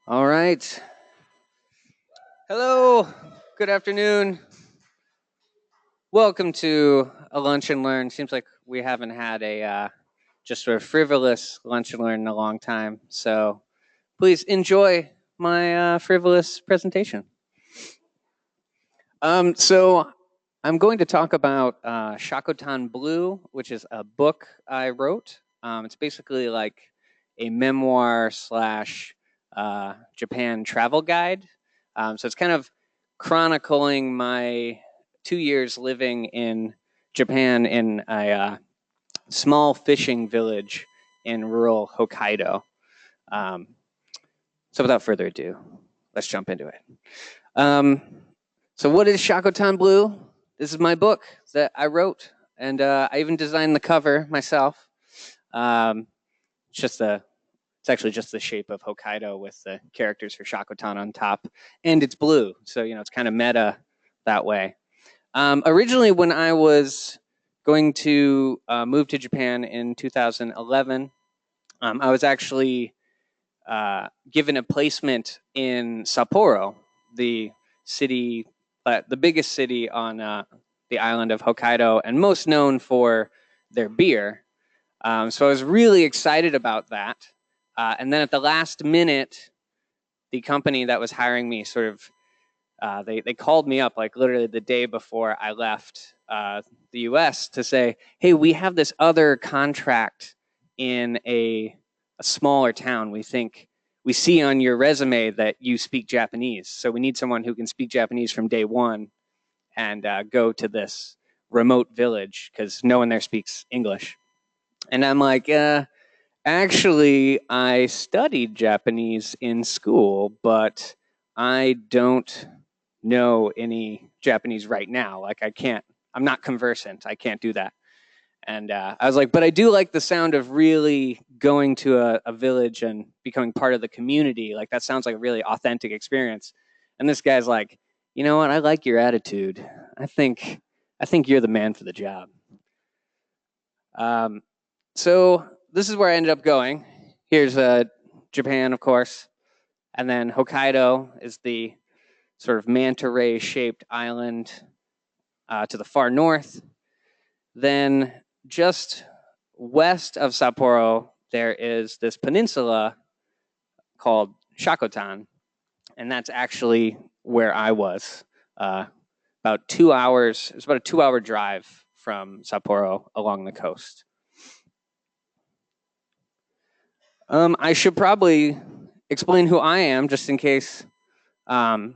All right. Hello. Good afternoon. Welcome to a lunch and learn. Seems like we haven't had a just sort of frivolous lunch and learn in a long time. So please enjoy my frivolous presentation. So I'm going to talk about Shakotan Blue, which is a book I wrote. It's basically like a memoir slash Japan travel guide. So it's kind of chronicling my 2 years living in Japan in a small fishing village in rural Hokkaido. Um, so without further ado, let's jump into it. Um, so what is Shakotan Blue? This is my book that I wrote, and I even designed the cover myself. Um, it's just a it's actually just the shape of Hokkaido with the characters for Shakotan on top, and it's blue, so it's kind of meta that way. Originally, when I was going to move to Japan in 2011, I was actually given a placement in Sapporo, the city, the biggest city on the island of Hokkaido, and most known for their beer. So I was really excited about that. And then at the last minute, the company that was hiring me sort of they called me up like literally the day before I left the U.S. to say, "Hey, we have this other contract in a smaller town. We see on your resume that you speak Japanese, so we need someone who can speak Japanese from day one and go to this remote village because no one there speaks English." And I'm like, actually, I studied Japanese in school, but I don't know any Japanese right now. Like, I'm not conversant. I can't do that. And I was like, but I do like the sound of really going to a village and becoming part of the community. Like, that sounds like a really authentic experience. And this guy's like, you know what? I like your attitude. I think, I think you're the man for the job. Um, so this is where I ended up going. Here's Japan, of course, and then Hokkaido is the sort of manta ray shaped island to the far north. Then just west of Sapporo, there is this peninsula called Shakotan, and that's actually where I was. About 2 hours. It was about a 2-hour drive from Sapporo along the coast. I should probably explain who I am, just in case um,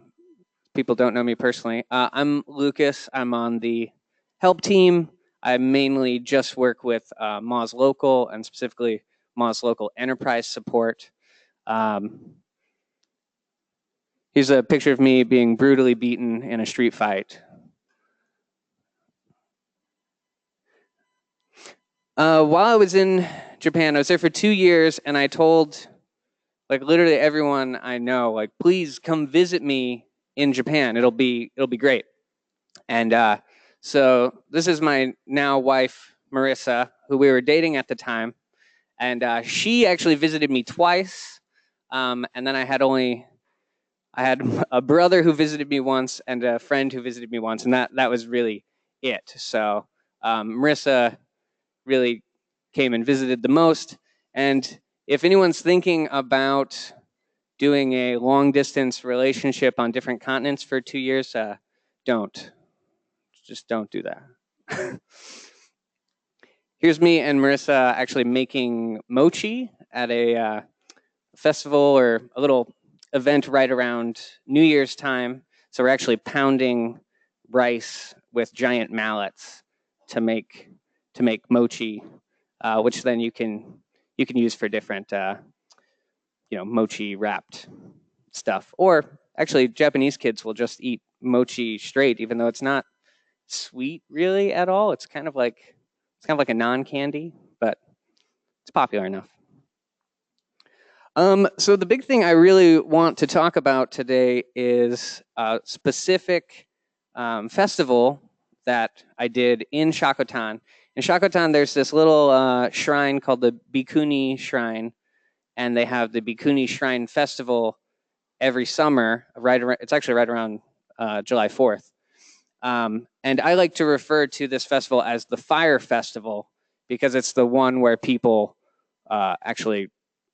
people don't know me personally. I'm Lucas. I'm on the help team. I mainly just work with Moz Local and specifically Moz Local Enterprise Support. Um, Here's a picture of me being brutally beaten in a street fight. While I was in Japan, I was there for 2 years, and I told like literally everyone I know, like, please come visit me in Japan. It'll be great. And so this is my now wife, Marissa, who we were dating at the time. And she actually visited me twice. And then I had a brother who visited me once and a friend who visited me once. And that was really it. So Marissa really came and visited the most. And if anyone's thinking about doing a long distance relationship on different continents for 2 years, don't. Just don't do that. Here's me and Marissa actually making mochi at a festival or a little event right around New Year's time. So we're actually pounding rice with giant mallets to make mochi, which then you can use for different mochi wrapped stuff. Or actually, Japanese kids will just eat mochi straight, even though it's not sweet really at all. It's kind of like a non-candy, but it's popular enough. So the big thing I really want to talk about today is a specific festival that I did in Shakotan. In Shakotan, there's this little shrine called the Bikuni Shrine, and they have the Bikuni Shrine Festival every summer. It's actually right around July 4th. And I like to refer to this festival as the Fire Festival because it's the one where people actually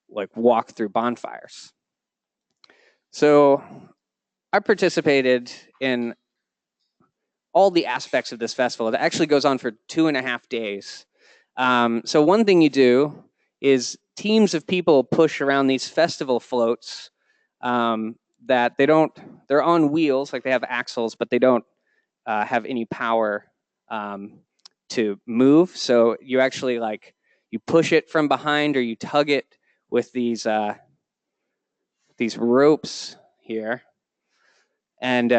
like walk through bonfires. So I participated in all the aspects of this festival. It actually goes on for 2.5 days. So one thing you do is teams of people push around these festival floats that they're on wheels, like they have axles, but they don't have any power to move. So you actually you push it from behind or you tug it with these ropes here. And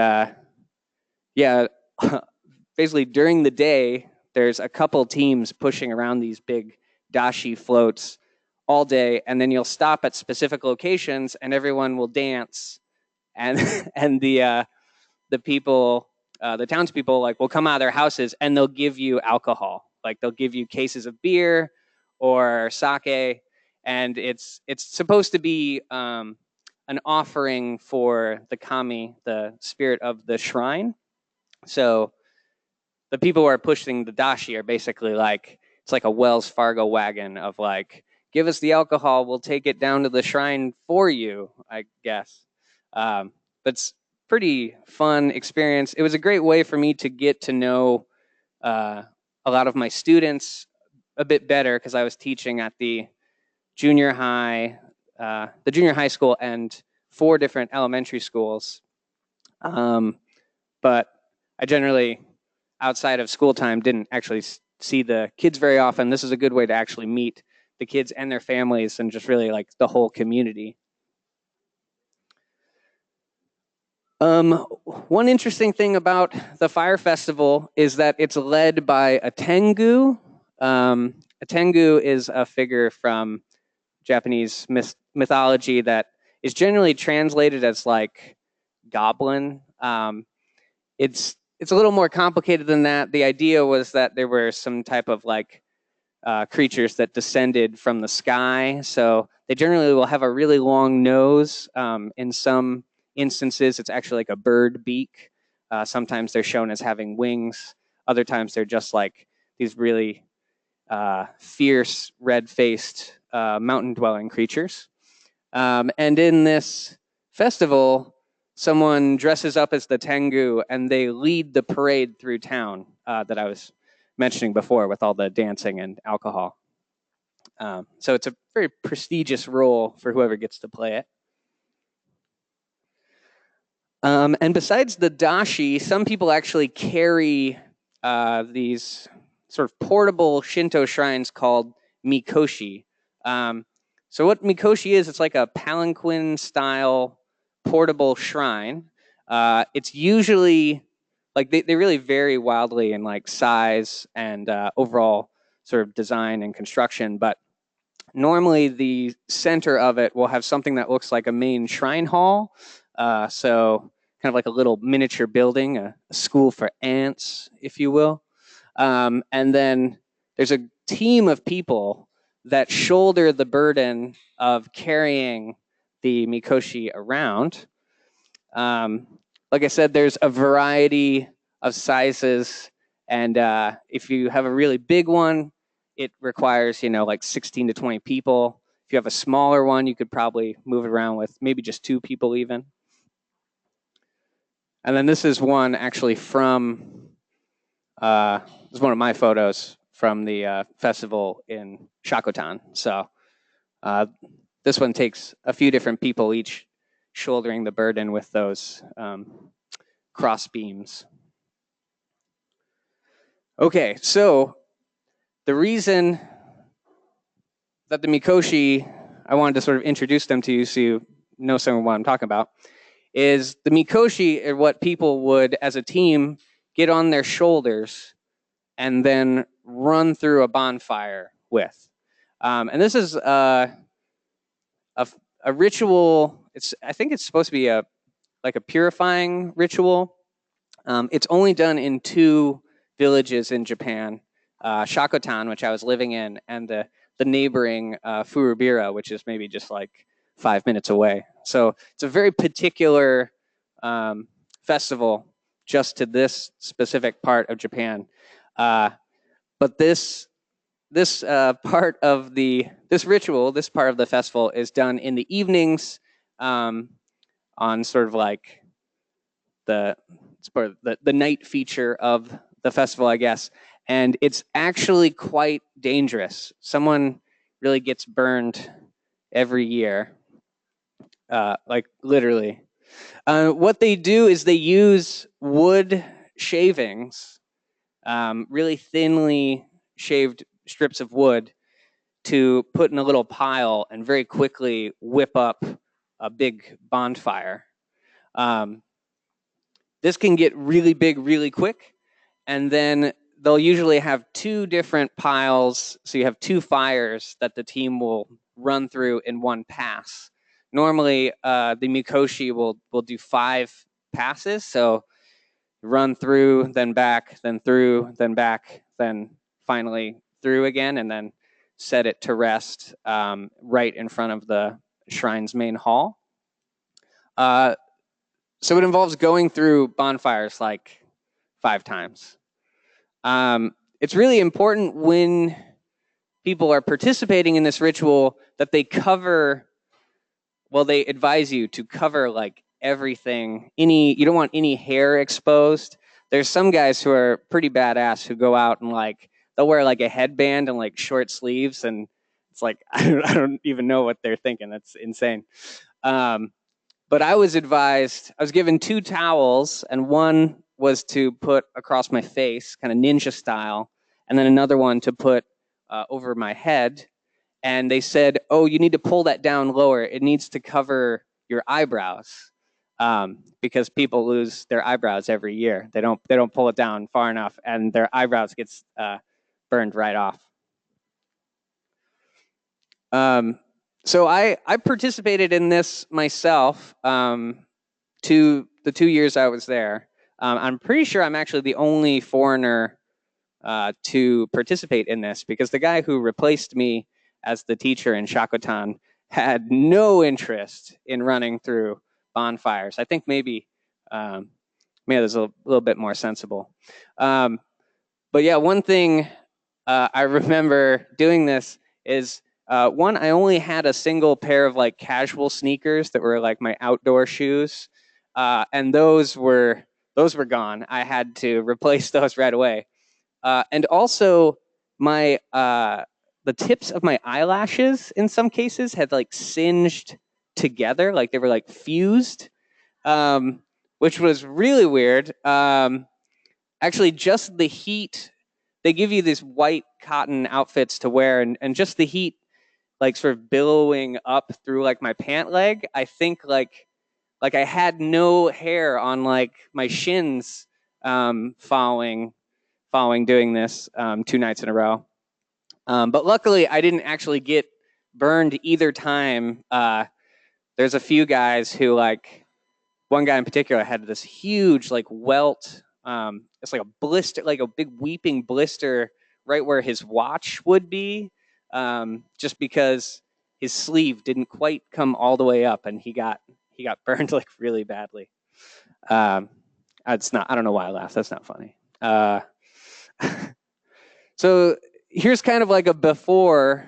yeah, basically during the day, there's a couple teams pushing around these big dashi floats all day, and then you'll stop at specific locations, and everyone will dance, and and the people, the townspeople, will come out of their houses and they'll give you alcohol, they'll give you cases of beer or sake, and it's supposed to be an offering for the kami, the spirit of the shrine. So the people who are pushing the dashi are basically it's like a Wells Fargo wagon of give us the alcohol, we'll take it down to the shrine for you, I guess. But it's pretty fun experience. It was a great way for me to get to know a lot of my students a bit better because I was teaching at the junior high school and 4 different elementary schools. But I generally, outside of school time, didn't actually see the kids very often. This is a good way to actually meet the kids and their families and just really the whole community. One interesting thing about the Fire Festival is that it's led by a tengu. A tengu is a figure from Japanese mythology that is generally translated as goblin. It's a little more complicated than that. The idea was that there were some type of creatures that descended from the sky. So they generally will have a really long nose. In some instances, it's actually like a bird beak. Sometimes they're shown as having wings. Other times they're just these really fierce, red-faced, mountain-dwelling creatures. And in this festival, someone dresses up as the tengu and they lead the parade through town that I was mentioning before with all the dancing and alcohol. So it's a very prestigious role for whoever gets to play it. And besides the dashi, some people actually carry these sort of portable Shinto shrines called mikoshi. So what mikoshi is, it's like a palanquin-style portable shrine. It's usually, they really vary wildly in size and overall sort of design and construction, but normally the center of it will have something that looks like a main shrine hall. So kind of like a little miniature building, a school for ants, if you will. And then there's a team of people that shoulder the burden of carrying the mikoshi around. Like I said, there's a variety of sizes, and if you have a really big one, it requires 16 to 20 people. If you have a smaller one, you could probably move it around with maybe just 2 people even. And then this is one actually from this is one of my photos from the festival in Shakotan. So this one takes a few different people each shouldering the burden with those cross beams. Okay, so the reason that the mikoshi, I wanted to sort of introduce them to you so you know some of what I'm talking about, is the mikoshi are what people would, as a team, get on their shoulders and then run through a bonfire with. And this is a ritual. I think it's supposed to be a purifying ritual. It's only done in 2 villages in Japan, Shakotan, which I was living in, and the neighboring Furubira, which is maybe just 5 minutes away So it's a very particular festival just to this specific part of Japan. But this part of this ritual, this part of the festival is done in the evenings on sort of like the night feature of the festival, I guess. And it's actually quite dangerous. Someone really gets burned every year, like literally. What they do is they use wood shavings, really thinly shaved strips of wood, to put in a little pile and very quickly whip up a big bonfire. This can get really big really quick, and then they'll usually have two different piles, so you have two fires that the team will run through in one pass. Normally, the Mikoshi will do 5 passes, so run through, then back, then through, then back, then finally through again, and then set it to rest right in front of the shrine's main hall. So it involves going through bonfires like 5 times. It's really important when people are participating in this ritual that they cover, well, they advise you to cover like everything. You don't want any hair exposed. There's some guys who are pretty badass who go out and like they'll wear like a headband and like short sleeves, and it's like I don't even know what they're thinking. That's insane. But I was given 2 towels, and one was to put across my face, kind of ninja style, and then another one to put over my head. And they said, "Oh, you need to pull that down lower. It needs to cover your eyebrows, because people lose their eyebrows every year. They don't pull it down far enough, and their eyebrows gets burned right off." So I participated in this myself. The 2 years I was there. I'm pretty sure I'm actually the only foreigner to participate in this, because the guy who replaced me as the teacher in Shakotan had no interest in running through bonfires. I think maybe there's a little bit more sensible. But yeah, one thing I remember doing this is one, I only had a single pair of like casual sneakers that were like my outdoor shoes, and those were gone. I had to replace those right away. And also, my the tips of my eyelashes in some cases had like singed together, like they were like fused, which was really weird. Actually, just the heat. They give you these white cotton outfits to wear, and just the heat, like sort of billowing up through like my pant leg. I think like I had no hair on like my shins following doing this 2 nights in a row. But luckily, I didn't actually get burned either time. There's a few guys who, like, one guy in particular had this huge like welt. It's like a blister, like a big weeping blister right where his watch would be, just because his sleeve didn't quite come all the way up, and he got burned like really badly. It's not. I don't know why I laughed. That's not funny. So here's kind of like a before.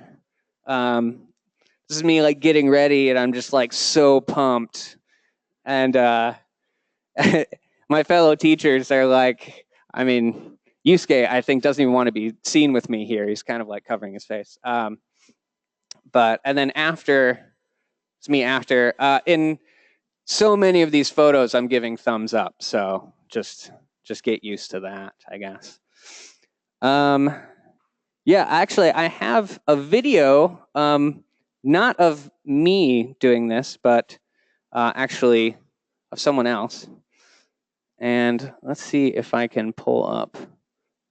This is me like getting ready, and I'm just like so pumped. And my fellow teachers are like, I mean, Yusuke, I think, doesn't even want to be seen with me here. He's kind of like covering his face. And then after, it's me after. In so many of these photos, I'm giving thumbs up. So just get used to that, I guess. Yeah, actually, I have a video, not of me doing this, but actually of someone else. And let's see if I can pull up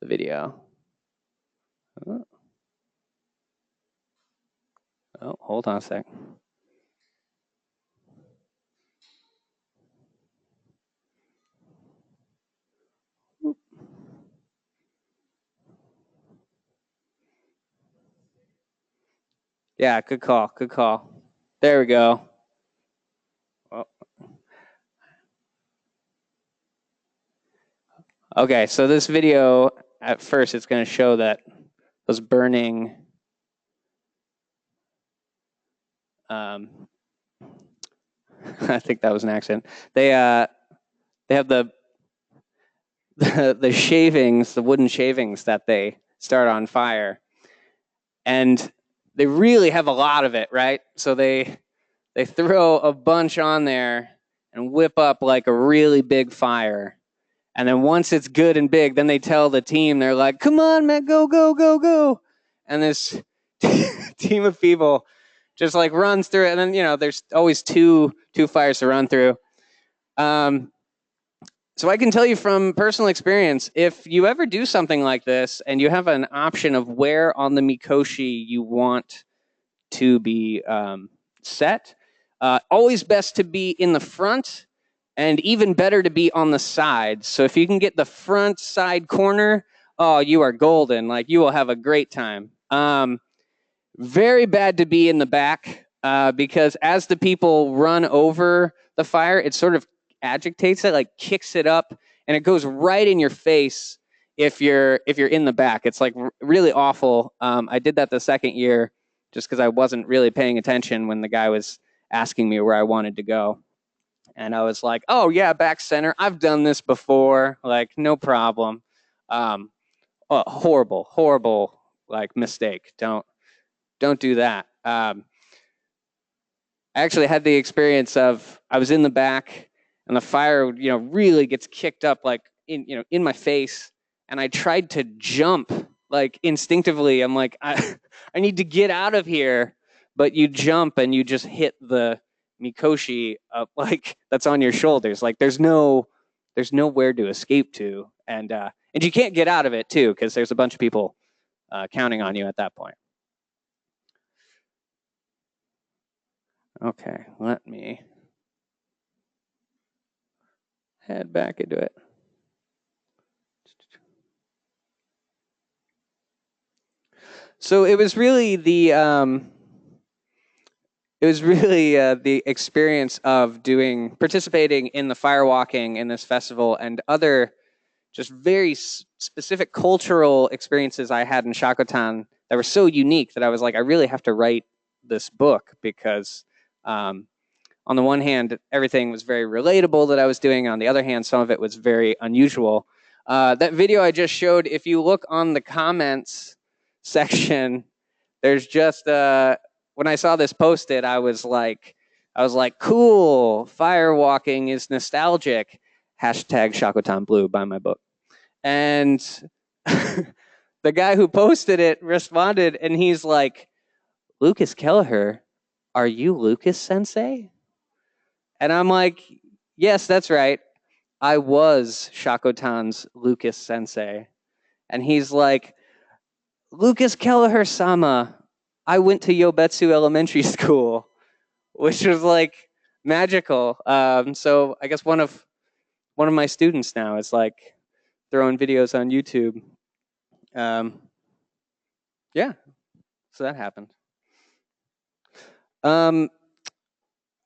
the video. Oh, hold on a sec. Yeah, good call. There we go. Okay, so this video, at first, it's going to show that those burning I think that was an accident. They have the shavings, the wooden shavings that they start on fire, and they really have a lot of it, right? So they throw a bunch on there and whip up like a really big fire. And then once it's good and big, then they tell the team, they're like, come on, man, go, go, go, go. And this team of people just like runs through it. And then, there's always two fires to run through. So I can tell you from personal experience, if you ever do something like this and you have an option of where on the Mikoshi you want to be set, always best to be in the front, and even better to be on the side. So if you can get the front side corner, oh, you are golden. Like, you will have a great time. Very bad to be in the back because as the people run over the fire, it sort of agitates it, like kicks it up, and it goes right in your face if you're in the back. It's like really awful. I did that the second year just because I wasn't really paying attention when the guy was asking me where I wanted to go. And I was like, oh, yeah, back center. I've done this before. Like, no problem. Horrible, horrible, like, mistake. Don't do that. I actually had the experience of I was in the back and the fire, really gets kicked up like in my face, and I tried to jump like instinctively. I'm like, I need to get out of here, but you jump and you just hit the Mikoshi up like that's on your shoulders. Like there's nowhere to escape to, and you can't get out of it too because there's a bunch of people counting on you at that point. Okay, let me head back into it. So it was really the experience of participating in the firewalking in this festival and other just very specific cultural experiences I had in Shakotan that were so unique that I was like, I really have to write this book because on the one hand, everything was very relatable that I was doing. On the other hand, some of it was very unusual. That video I just showed, if you look on the comments section, there's just when I saw this posted, I was like, cool, firewalking is nostalgic. Hashtag Shakotan Blue, buy my book. And the guy who posted it responded, and he's like, Lucas Kelleher, are you Lucas Sensei? And I'm like, yes, that's right. I was Shakotan's Lucas Sensei. And he's like, Lucas Kelleher-sama, I went to Yobetsu Elementary School, which was like magical. So I guess one of my students now is like throwing videos on YouTube. Yeah, so that happened. I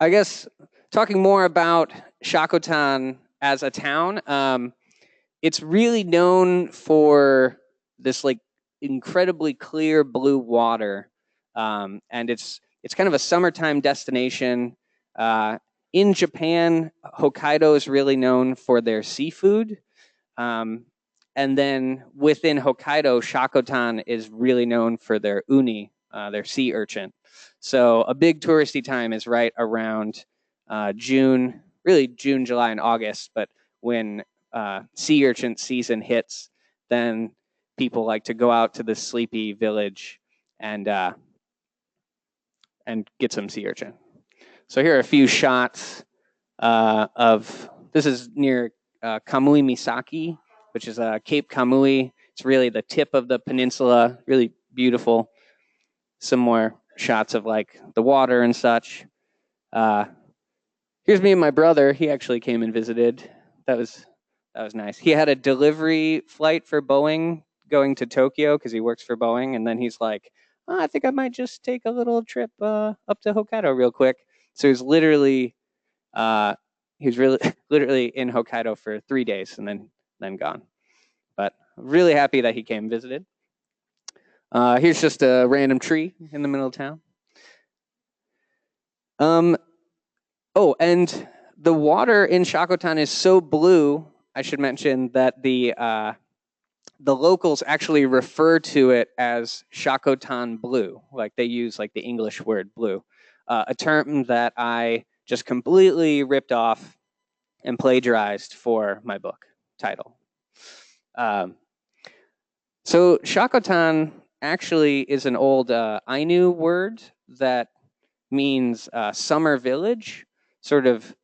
guess talking more about Shakotan as a town, it's really known for this like incredibly clear blue water, and it's kind of a summertime destination. In Japan, Hokkaido is really known for their seafood, and then within Hokkaido, Shakotan is really known for their uni, their sea urchin. So a big touristy time is right around June, really June, July, and August. But when sea urchin season hits, then people like to go out to the sleepy village and get some sea urchin. So here are a few shots of this is near Kamui Misaki, which is Cape Kamui. It's really the tip of the peninsula, really beautiful. Some more shots of like the water and such. Here's me and my brother. He actually came and visited. That was nice. He had a delivery flight for Boeing going to Tokyo because he works for Boeing, and then he's like, oh, I think I might just take a little trip up to Hokkaido real quick. So he's literally literally in Hokkaido for 3 days and then gone. really happy that he came and visited. Here's just a random tree in the middle of town. Oh, and the water in Shakotan is so blue, I should mention, that the locals actually refer to it as Shakotan Blue. Like they use like the English word blue, a term that I just completely ripped off and plagiarized for my book title. So Shakotan actually is an old Ainu word that means summer village, sort of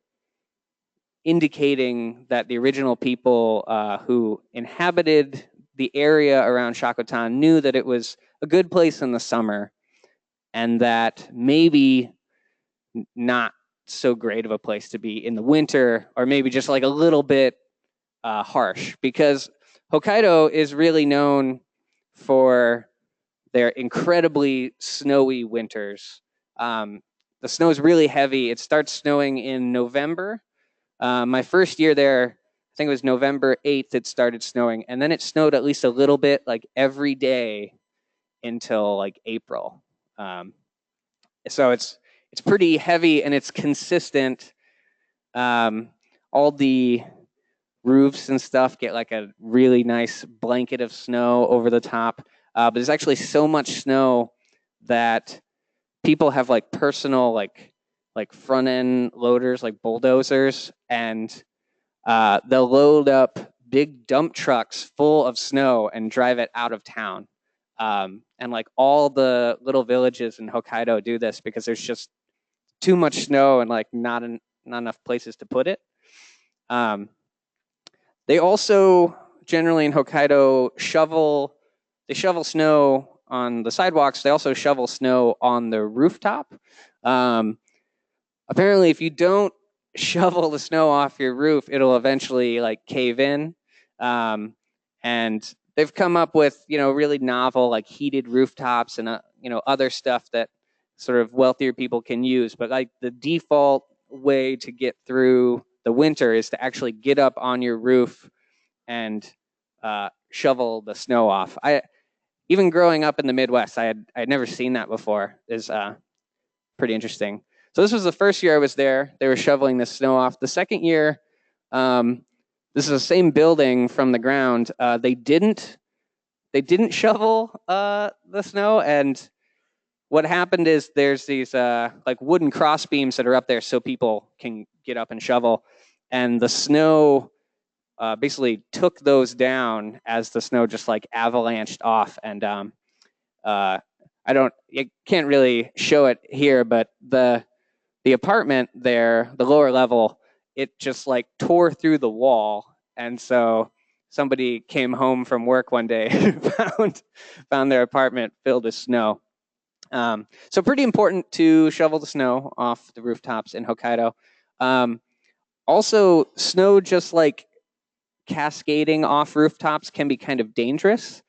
indicating that the original people who inhabited the area around Shakotan knew that it was a good place in the summer and that maybe not so great of a place to be in the winter, or maybe just like a little bit harsh, because Hokkaido is really known for their incredibly snowy winters. The snow is really heavy. It starts snowing in November. My first year there, I think it was November 8th, it started snowing. And then it snowed at least a little bit, like every day until like April. So it's pretty heavy and it's consistent. All the roofs and stuff get like a really nice blanket of snow over the top. But there's actually so much snow that people have like personal like front end loaders, like bulldozers, and they'll load up big dump trucks full of snow and drive it out of town. And like all the little villages in Hokkaido do this because there's just too much snow and like not enough places to put it. They also generally in Hokkaido shovel snow on the sidewalks. They also shovel snow on the rooftop. Apparently, if you don't shovel the snow off your roof, it'll eventually like cave in. And they've come up with really novel like heated rooftops and other stuff that sort of wealthier people can use. But like the default way to get through the winter is to actually get up on your roof and shovel the snow off. Even growing up in the Midwest, I had never seen that before. Is pretty interesting. So this was the first year I was there. They were shoveling the snow off. The second year, this is the same building from the ground. They didn't shovel the snow, and what happened is there's these like wooden cross beams that are up there so people can get up and shovel, and the snow basically took those down as the snow just like avalanched off. And you can't really show it here, but the apartment there, the lower level, it just like tore through the wall. And so somebody came home from work one day and found their apartment filled with snow. So pretty important to shovel the snow off the rooftops in Hokkaido. Also, snow just like cascading off rooftops can be kind of dangerous.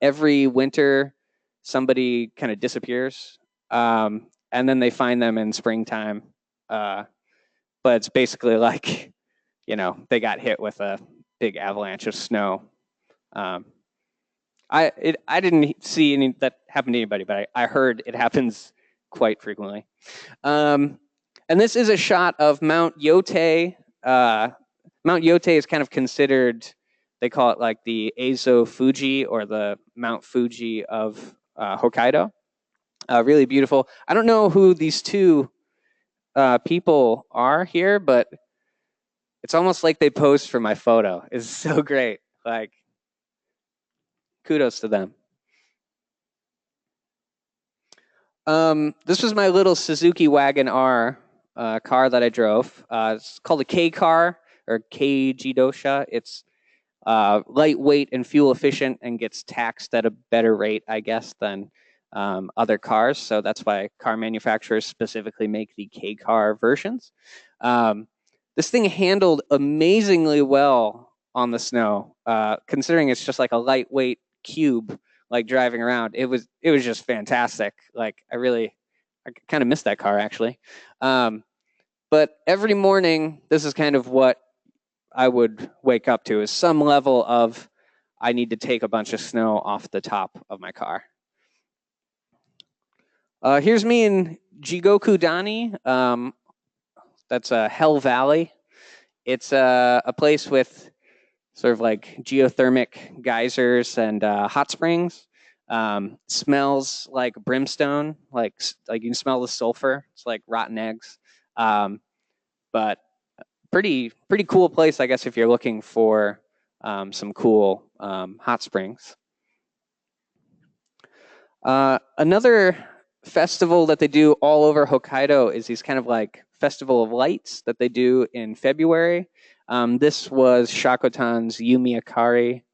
Every winter, somebody kind of disappears. And then they find them in springtime. But it's basically like, they got hit with a big avalanche of snow. I didn't see any that happened to anybody, but I heard it happens quite frequently. And this is a shot of Mount Yotei. Mount Yotei is kind of considered, they call it like the Eizo Fuji, or the Mount Fuji of Hokkaido. Really beautiful. I don't know who these two people are here, but it's almost like they posed for my photo. It's so great. Like, kudos to them. This was my little Suzuki Wagon R car that I drove. It's called a K car, or K-Jidosha. It's lightweight and fuel efficient and gets taxed at a better rate, I guess, than other cars. So that's why car manufacturers specifically make the K-car versions. This thing handled amazingly well on the snow, considering it's just like a lightweight cube, like driving around. It was just fantastic. Like I kind of missed that car actually. But every morning, this is kind of what I would wake up to, is some level of I need to take a bunch of snow off the top of my car. Here's me in Jigoku Dani. That's Hell Valley. It's a place with sort of like geothermic geysers and hot springs. Smells like brimstone, like you can smell the sulfur. It's like rotten eggs, but pretty cool place, I guess, if you're looking for some cool hot springs. Another festival that they do all over Hokkaido is these kind of like festival of lights that they do in February. This was Shakotan's Yumiakari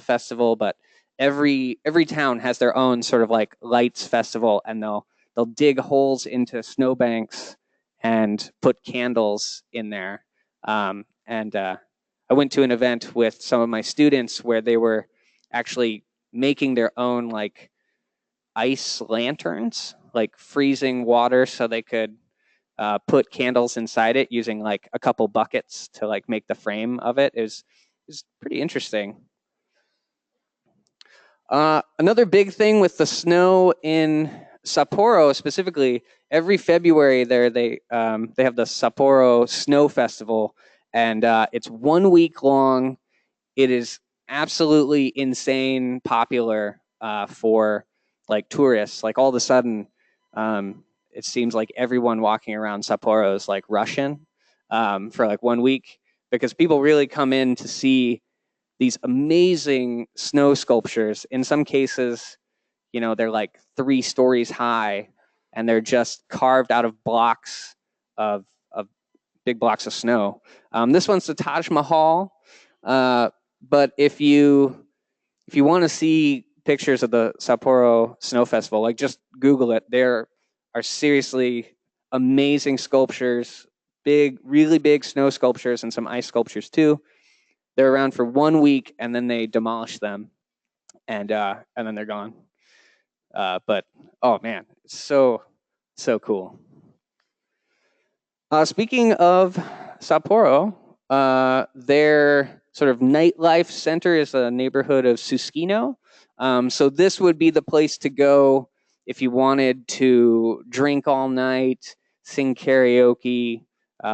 festival, but every town has their own sort of like lights festival, and they'll dig holes into snowbanks and put candles in there. I went to an event with some of my students where they were actually making their own like ice lanterns, like freezing water so they could put candles inside it using like a couple buckets to like make the frame of it. It was pretty interesting. Another big thing with the snow in Sapporo specifically, every February there they have the Sapporo Snow Festival, and it's 1 week long. It is absolutely insane popular for like tourists. Like all of a sudden, it seems like everyone walking around Sapporo is like Russian for like 1 week, because people really come in to see these amazing snow sculptures. In some cases, you know, they're like 3 stories high, and they're just carved out of blocks of big blocks of snow. This one's the Taj Mahal, but if you want to see pictures of the Sapporo Snow Festival, like just Google it. There are seriously amazing sculptures, really big snow sculptures, and some ice sculptures too. They're around for 1 week, and then they demolish them, and then they're gone. But oh man, it's so cool. Speaking of Sapporo, their sort of nightlife center is a neighborhood of Susukino. So this would be the place to go if you wanted to drink all night, sing karaoke,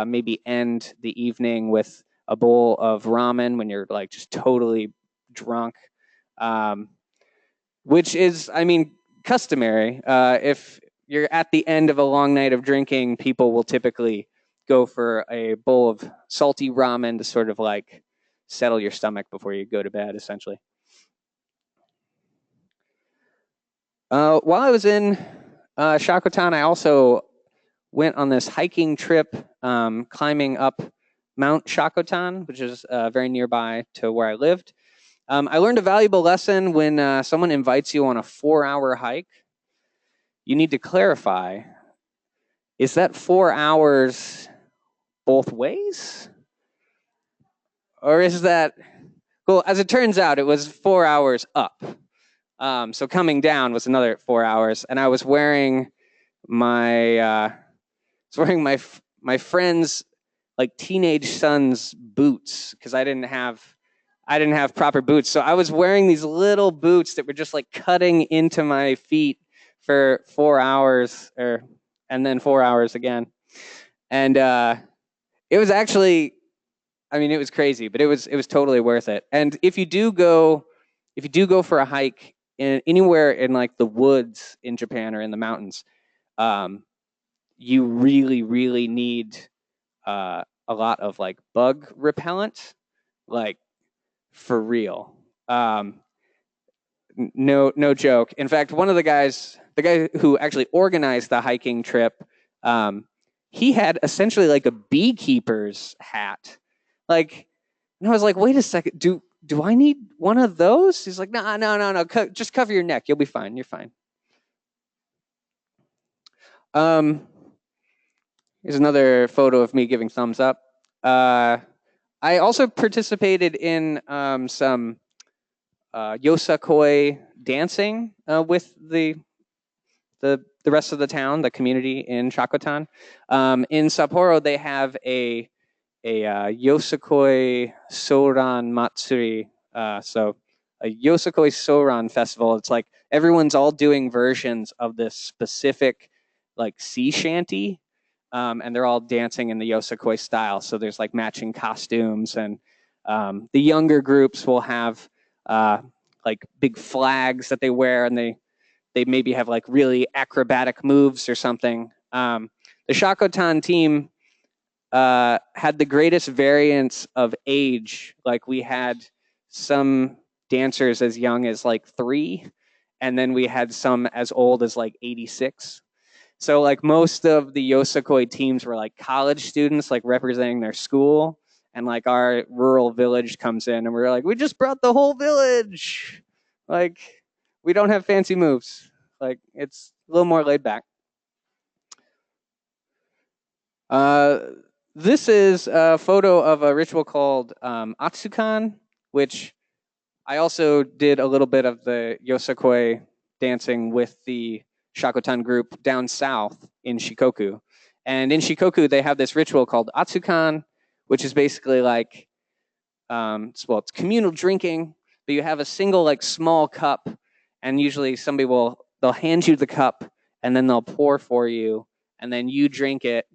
maybe end the evening with a bowl of ramen when you're like just totally drunk, which is, I mean, customary. If you're at the end of a long night of drinking, people will typically go for a bowl of salty ramen to sort of like settle your stomach before you go to bed, essentially. While I was in Shakotan, I also went on this hiking trip, climbing up Mount Shakotan, which is very nearby to where I lived. I learned a valuable lesson when someone invites you on a 4-hour hike. You need to clarify, is that 4 hours both ways? Or is that, well, as it turns out, it was 4 hours up. So coming down was another 4 hours, and I was wearing my friend's like teenage son's boots, because I didn't have proper boots. So I was wearing these little boots that were just like cutting into my feet for 4 hours, and then 4 hours again. And it was actually, I mean, it was crazy, but it was totally worth it. And if you do go for a hike anywhere in like the woods in Japan or in the mountains, you really need a lot of like bug repellent, like for real. No joke. In fact, one of the guy who actually organized the hiking trip, he had essentially like a beekeeper's hat. Like, and I was like, wait a second, do I need one of those? He's like, no, just cover your neck. You'll be fine. You're fine. Here's another photo of me giving thumbs up. I also participated in some yosakoi dancing with the rest of the town, the community in Shakotan. In Sapporo, they have a yosakoi soran matsuri, so Yosakoi Soran festival. It's like everyone's all doing versions of this specific like sea shanty, and they're all dancing in the Yosakoi style. So there's like matching costumes, and the younger groups will have like big flags that they wear, and they maybe have like really acrobatic moves or something. The Shakotan team had the greatest variance of age. Like we had some dancers as young as like 3, and then we had some as old as like 86. So like most of the Yosakoi teams were like college students, like representing their school, and like our rural village comes in, and we're like, we just brought the whole village. Like we don't have fancy moves. Like it's a little more laid back. This is a photo of a ritual called Atsukan, which I also did a little bit of the Yosakoi dancing with the Shakotan group down south in Shikoku. And in Shikoku, they have this ritual called Atsukan, which is basically like, it's communal drinking, but you have a single like small cup, and usually they'll hand you the cup, and then they'll pour for you, and then you drink it,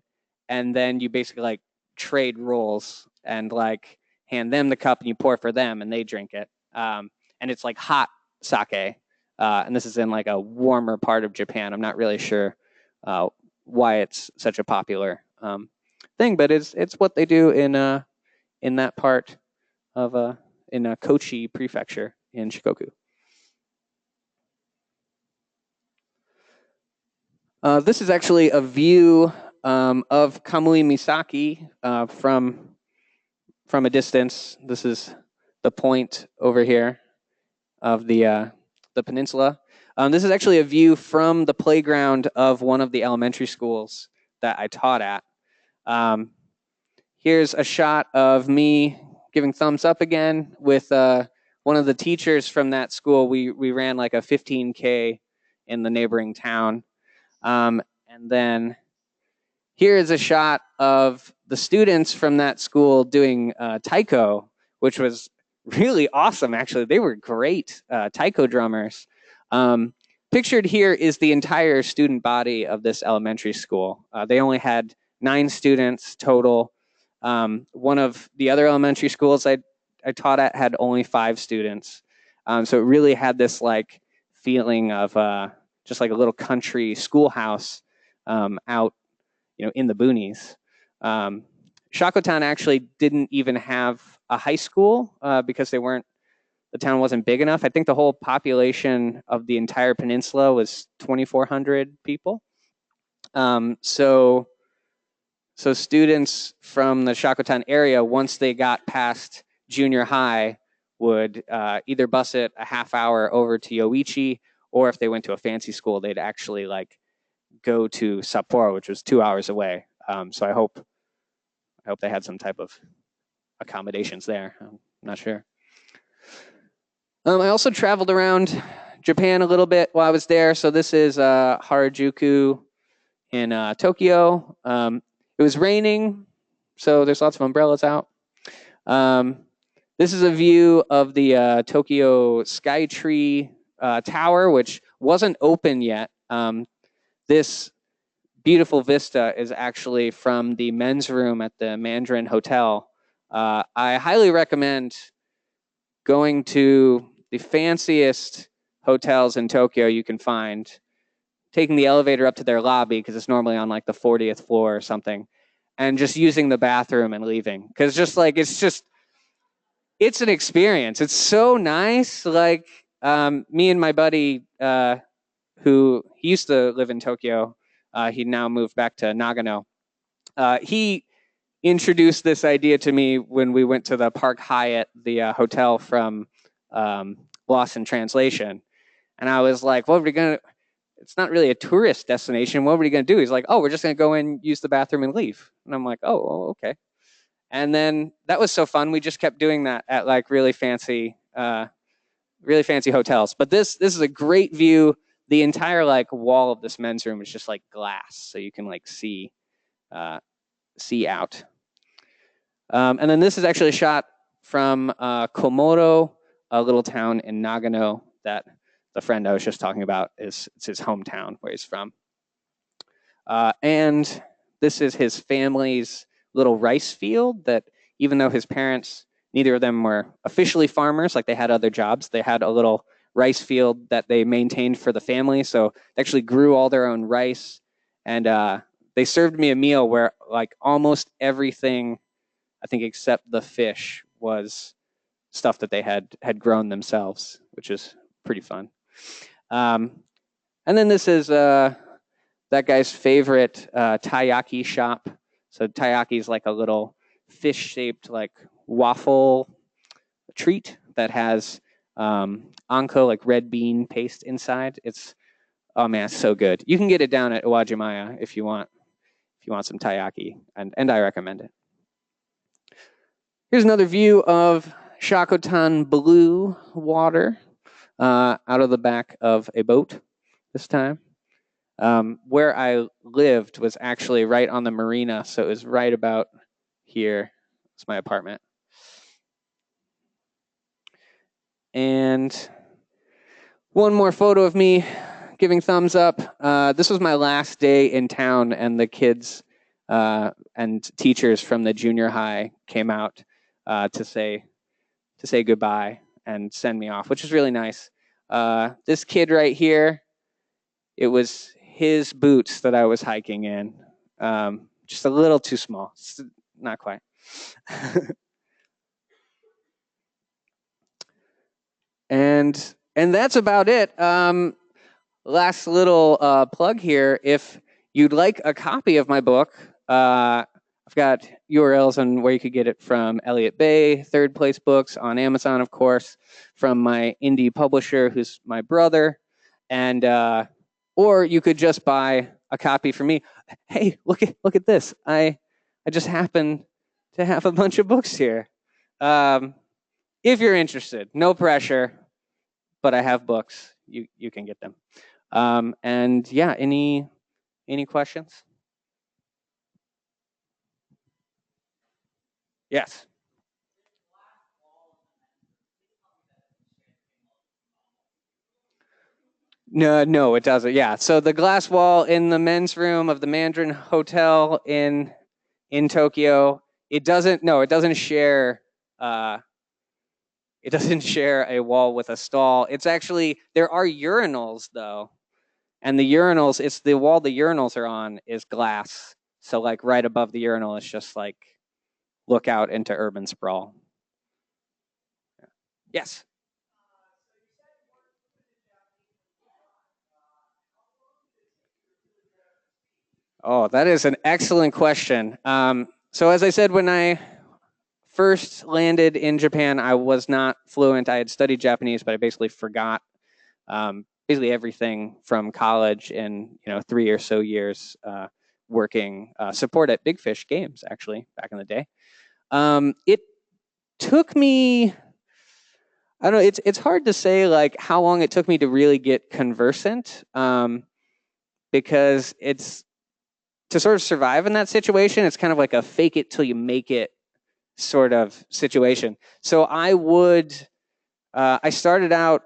and then you basically like trade roles and like hand them the cup and you pour for them and they drink it. And it's like hot sake. And this is in like a warmer part of Japan. I'm not really sure why it's such a popular thing, but it's what they do in that part of in Kochi Prefecture in Shikoku. This is actually a view of Kamui Misaki from a distance. This is the point over here of the peninsula. This is actually a view from the playground of one of the elementary schools that I taught at. Here's a shot of me giving thumbs up again with one of the teachers from that school. We ran like a 15K in the neighboring town. And then here is a shot of the students from that school doing taiko, which was really awesome, actually. They were great taiko drummers. Pictured here is the entire student body of this elementary school. They only had 9 students total. One of the other elementary schools I taught at had only 5 students. So it really had this like feeling of just like a little country schoolhouse out, in the boonies. Shakotan actually didn't even have a high school because the town wasn't big enough. I think the whole population of the entire peninsula was 2,400 people. So students from the Shakotan area, once they got past junior high, would either bus it a half hour over to Yoichi, or if they went to a fancy school, they'd actually like go to Sapporo, which was 2 hours away. So I hope they had some type of accommodations there. I'm not sure. I also traveled around Japan a little bit while I was there. So this is Harajuku in Tokyo. It was raining, so there's lots of umbrellas out. This is a view of the Tokyo Skytree Tower, which wasn't open yet. This beautiful vista is actually from the men's room at the Mandarin Hotel. I highly recommend going to the fanciest hotels in Tokyo you can find, taking the elevator up to their lobby because it's normally on like the 40th floor or something, and just using the bathroom and leaving. Because it's an experience. It's so nice. Like me and my buddy, who he used to live in Tokyo, he now moved back to Nagano. He introduced this idea to me when we went to the Park Hyatt, the hotel from Lost in Translation. And I was like, what are we going to, it's not really a tourist destination. What are we going to do? He's like, oh, we're just going to go in, use the bathroom and leave. And I'm like, oh, okay. And then that was so fun. We just kept doing that at like really fancy hotels. But this is a great view. The entire like wall of this men's room is just like glass, so you can like see out. And then this is actually a shot from Komodo. a little town in Nagano that the friend I was just talking about it's his hometown where he's from. And this is his family's little rice field that, even though his parents, neither of them were officially farmers, like they had other jobs, they had a little rice field that they maintained for the family. So they actually grew all their own rice. And they served me a meal where like almost everything, I think except the fish, was stuff that they had grown themselves, which is pretty fun. And then this is that guy's favorite taiyaki shop. So taiyaki is like a little fish-shaped like waffle treat that has anko, like red bean paste inside. It's, oh man, it's so good. You can get it down at Uwajimaya if you want some taiyaki, and I recommend it. Here's another view of Shakotan Blue water out of the back of a boat this time. Where I lived was actually right on the marina, so it was right about here. It's my apartment. And one more photo of me giving thumbs up. This was my last day in town, and the kids and teachers from the junior high came out to say goodbye and send me off, which is really nice. This kid right here, it was his boots that I was hiking in. Just a little too small. Not quite. and that's about it. Last little plug here. If you'd like a copy of my book, I've got URLs on where you could get it from Elliott Bay, Third Place Books, on Amazon, of course, from my indie publisher, who's my brother, and or you could just buy a copy for me. Hey, look at this. I just happen to have a bunch of books here. If you're interested, no pressure, but I have books. You can get them. And yeah, any questions? Yes. No, it doesn't. Yeah. So the glass wall in the men's room of the Mandarin Hotel in Tokyo, it doesn't. No, it doesn't share. It doesn't share a wall with a stall. It's actually, there are urinals though, and the urinals, it's the wall the urinals are on is glass. So like right above the urinal is just like look out into urban sprawl. Yes. Oh, that is an excellent question. So as I said, when I first landed in Japan, I was not fluent. I had studied Japanese, but I basically forgot basically everything from college in 3 or so years working support at Big Fish Games, actually, back in the day. It took me, I don't know, it's hard to say like how long it took me to really get conversant because it's, to sort of survive in that situation, it's kind of like a fake it till you make it sort of situation. So I started out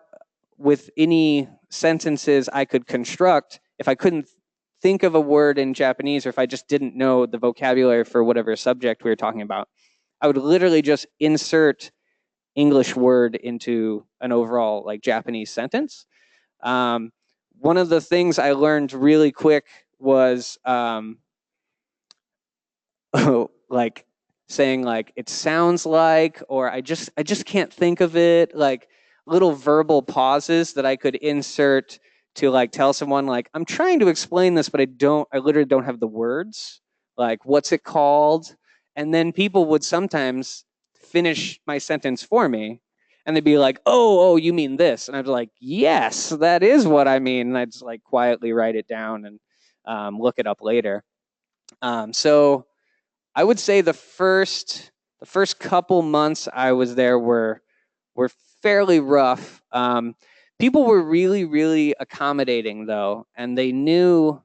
with any sentences I could construct. If I couldn't think of a word in Japanese, or if I just didn't know the vocabulary for whatever subject we were talking about, I would literally just insert English word into an overall like Japanese sentence. One of the things I learned really quick was like saying like it sounds like, or I just can't think of it, like little verbal pauses that I could insert to like tell someone like I'm trying to explain this, but I literally don't have the words. Like, what's it called? And then people would sometimes finish my sentence for me, and they'd be like, oh, you mean this? And I'd be like, yes, that is what I mean. And I'd just like quietly write it down and look it up later. So I would say the first couple months I was there were fairly rough. People were really, really accommodating though, and they knew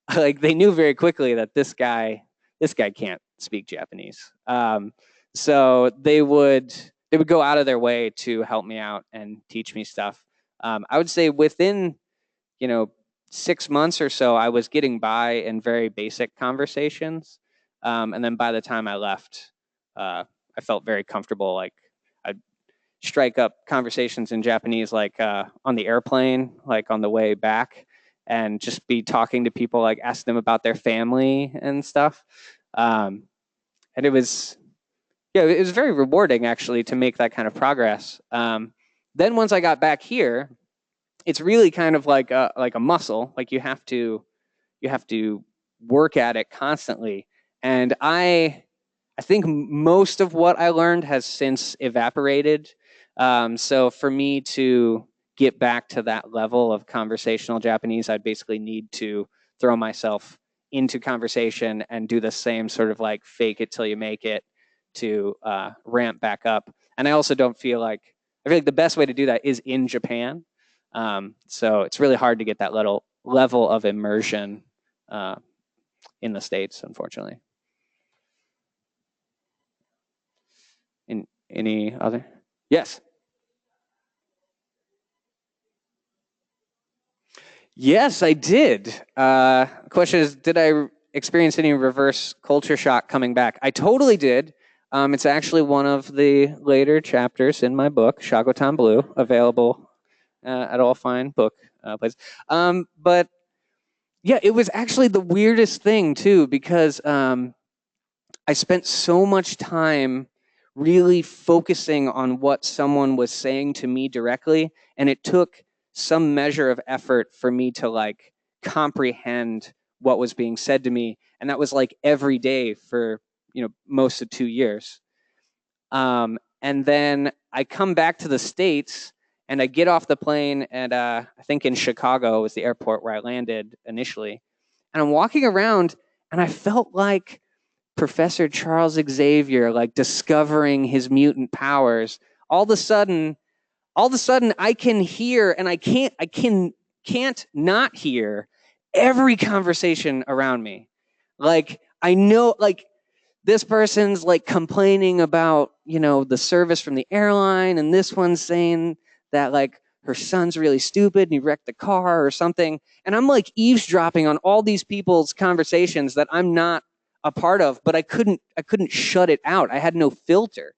very quickly that this guy can't speak Japanese. So they would they would go out of their way to help me out and teach me stuff. I would say within 6 months or so, I was getting by in very basic conversations, and then by the time I left, I felt very comfortable. Like I'd strike up conversations in Japanese, like on the airplane, like on the way back, and just be talking to people, like ask them about their family and stuff. And it was very rewarding actually to make that kind of progress. Then once I got back here, it's really kind of like a muscle. Like you have to work at it constantly. And I think most of what I learned has since evaporated. So for me to get back to that level of conversational Japanese, I'd basically need to throw myself into conversation and do the same sort of like fake it till you make it to ramp back up. And I also don't feel like, I feel like the best way to do that is in Japan. So it's really hard to get that little level of immersion in the States, unfortunately. In any other? Yes. Yes, I did. Question is, did I experience any reverse culture shock coming back? I totally did. It's actually one of the later chapters in my book, Shakotan Blue, available at all fine book places. But yeah, it was actually the weirdest thing too, because I spent so much time really focusing on what someone was saying to me directly, and it took some measure of effort for me to like comprehend what was being said to me, and that was like every day for most of 2 years. And then I come back to the States, and I get off the plane, and I think in Chicago was the airport where I landed initially, and I'm walking around, and I felt like Professor Charles Xavier, like discovering his mutant powers. All of a sudden, I can hear, and I can't not hear every conversation around me. Like I know, like this person's like complaining about the service from the airline, and this one's saying that like her son's really stupid and he wrecked the car or something, and I'm like eavesdropping on all these people's conversations that I'm not a part of, but I couldn't shut it out. I had no filter.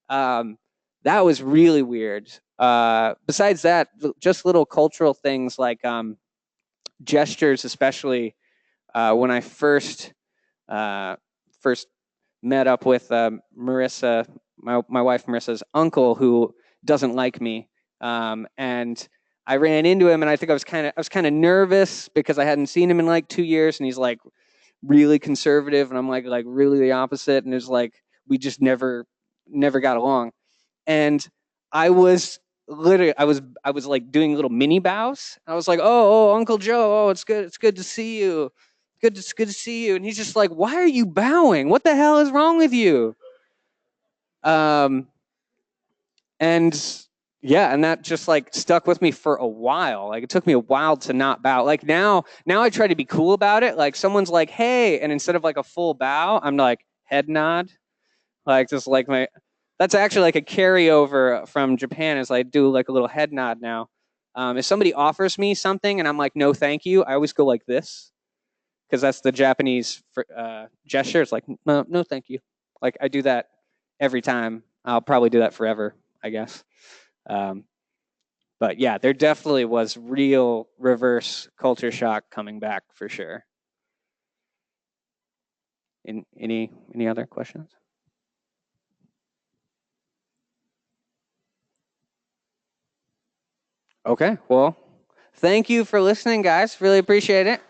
That was really weird. Besides that, just little cultural things like gestures, especially when I first met up with Marissa, my wife Marissa's uncle, who doesn't like me, and I ran into him, and I think I was kind of nervous because I hadn't seen him in like 2 years, and he's like really conservative, and I'm like really the opposite, and it's like we just never got along, and I was like doing little mini bows. I was like, oh, Uncle Joe, it's good to see you. It's good to see you. And he's just like, why are you bowing? What the hell is wrong with you? Um, and yeah, and that just like stuck with me for a while. Like it took me a while to not bow. Like now I try to be cool about it. Like someone's like, hey, and instead of like a full bow, I'm like head nod. Like just like that's actually like a carryover from Japan, is I do like a little head nod now. If somebody offers me something and I'm like, no, thank you, I always go like this, because that's the Japanese gesture. It's like, no, thank you. Like I do that every time. I'll probably do that forever, I guess. But yeah, there definitely was real reverse culture shock coming back for sure. Any other questions? Okay, well, thank you for listening, guys. Really appreciate it.